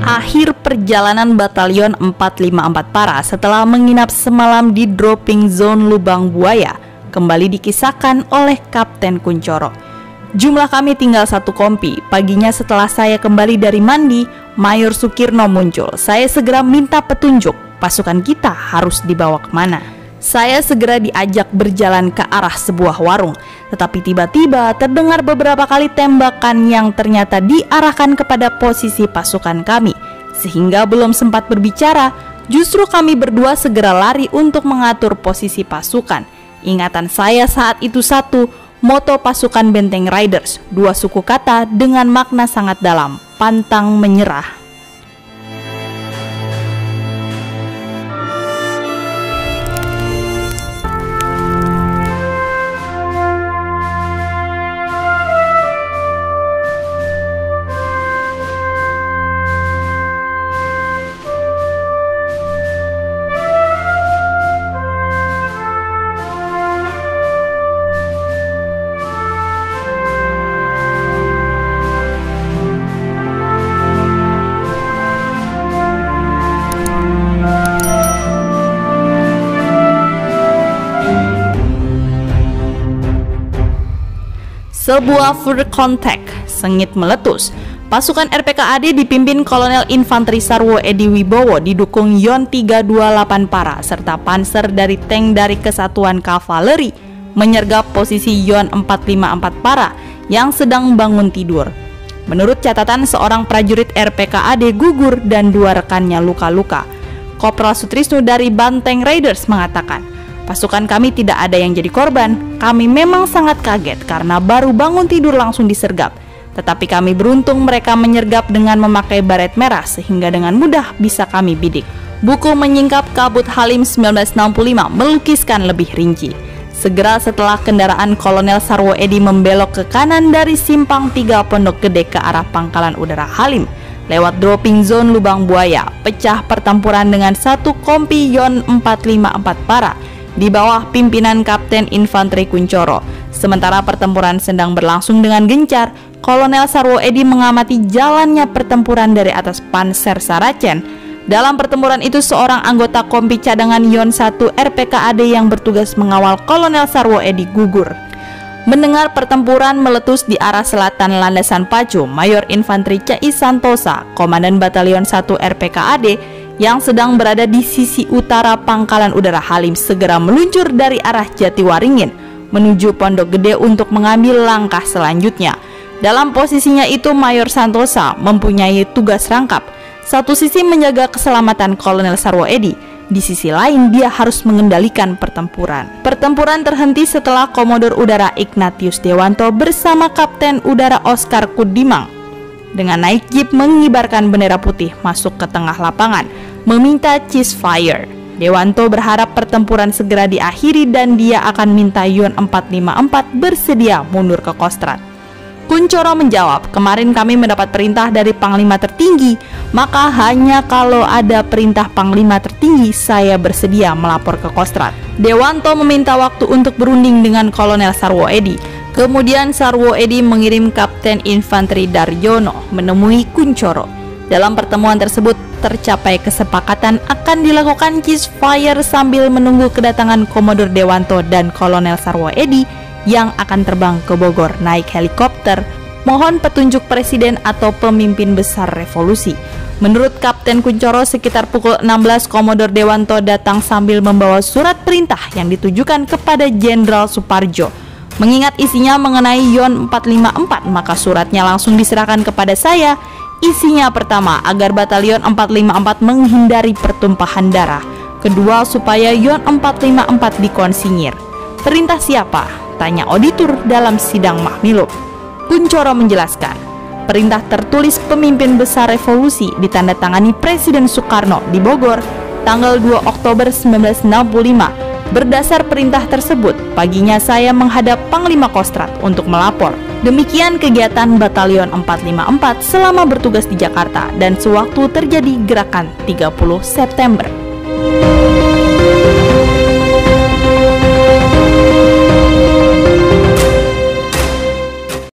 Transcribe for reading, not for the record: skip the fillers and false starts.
Akhir perjalanan Batalion 454 Para setelah menginap semalam di dropping zone Lubang Buaya kembali dikisahkan oleh Kapten Kuncoro. Jumlah kami tinggal satu kompi. Paginya setelah saya kembali dari mandi, Mayor Sukirno muncul. Saya segera minta petunjuk, pasukan kita harus dibawa kemana. Saya segera diajak berjalan ke arah sebuah warung. Tetapi tiba-tiba terdengar beberapa kali tembakan yang ternyata diarahkan kepada posisi pasukan kami. Sehingga belum sempat berbicara, justru kami berdua segera lari untuk mengatur posisi pasukan. Ingatan saya saat itu satu, moto pasukan Benteng Riders, dua suku kata dengan makna sangat dalam, pantang menyerah. Sebuah first contact, sengit meletus. Pasukan RPKAD dipimpin Kolonel Infanteri Sarwo Edi Wibowo didukung Yon 328 Para serta panser dari tank dari Kesatuan Kavaleri menyergap posisi Yon 454 Para yang sedang bangun tidur. Menurut catatan, seorang prajurit RPKAD gugur dan dua rekannya luka-luka. Kopral Sutrisno dari Banteng Riders mengatakan, pasukan kami tidak ada yang jadi korban. Kami memang sangat kaget karena baru bangun tidur langsung disergap. Tetapi kami beruntung mereka menyergap dengan memakai baret merah sehingga dengan mudah bisa kami bidik. Buku Menyingkap Kabut Halim 1965 melukiskan lebih rinci. Segera setelah kendaraan Kolonel Sarwo Edi membelok ke kanan dari Simpang 3 Pondok Gede ke arah Pangkalan Udara Halim, lewat dropping zone Lubang Buaya, pecah pertempuran dengan satu kompi Yon 454 Para di bawah pimpinan Kapten Infanteri Kuncoro. Sementara pertempuran sedang berlangsung dengan gencar, Kolonel Sarwo Edi mengamati jalannya pertempuran dari atas panser Saracen. Dalam pertempuran itu, seorang anggota kompi cadangan Yon 1 RPKAD yang bertugas mengawal Kolonel Sarwo Edi gugur. Mendengar pertempuran meletus di arah selatan landasan Pacu, Mayor Infanteri C.I. Santosa, Komandan Batalion 1 RPKAD, yang sedang berada di sisi utara Pangkalan Udara Halim segera meluncur dari arah Jatiwaringin menuju Pondok Gede untuk mengambil langkah selanjutnya. Dalam posisinya itu, Mayor Santosa mempunyai tugas rangkap. Satu sisi menjaga keselamatan Kolonel Sarwo Edi, di sisi lain dia harus mengendalikan pertempuran. Pertempuran terhenti setelah Komodor Udara Ignatius Dewanto bersama Kapten Udara Oscar Kudimang dengan naik jeep mengibarkan bendera putih masuk ke tengah lapangan, meminta ceasefire. Dewanto berharap pertempuran segera diakhiri dan dia akan minta Yon 454 bersedia mundur ke Kostrad. Kuncoro menjawab, kemarin kami mendapat perintah dari Panglima tertinggi, maka hanya kalau ada perintah Panglima tertinggi saya bersedia melapor ke Kostrad. Dewanto meminta waktu untuk berunding dengan Kolonel Sarwo Edi. Kemudian Sarwo Edi mengirim Kapten Infanteri Daryono menemui Kuncoro. Dalam pertemuan tersebut tercapai kesepakatan akan dilakukan ceasefire sambil menunggu kedatangan Komodor Dewanto dan Kolonel Sarwo Edi yang akan terbang ke Bogor naik helikopter mohon petunjuk presiden atau pemimpin besar revolusi. Menurut Kapten Kuncoro, sekitar pukul 16 Komodor Dewanto datang sambil membawa surat perintah yang ditujukan kepada Jenderal Suparjo. Mengingat isinya mengenai Yon 454, maka suratnya langsung diserahkan kepada saya. Isinya pertama, agar Batalion 454 menghindari pertumpahan darah. Kedua, supaya Yon 454 dikonsingir. Perintah siapa? Tanya auditor dalam sidang Mahmilub. Kuncoro menjelaskan, perintah tertulis pemimpin besar revolusi ditandatangani Presiden Soekarno di Bogor tanggal 2 Oktober 1965. Berdasar perintah tersebut, paginya saya menghadap Panglima Kostrad untuk melapor. Demikian kegiatan Batalion 454 selama bertugas di Jakarta dan sewaktu terjadi gerakan 30 September.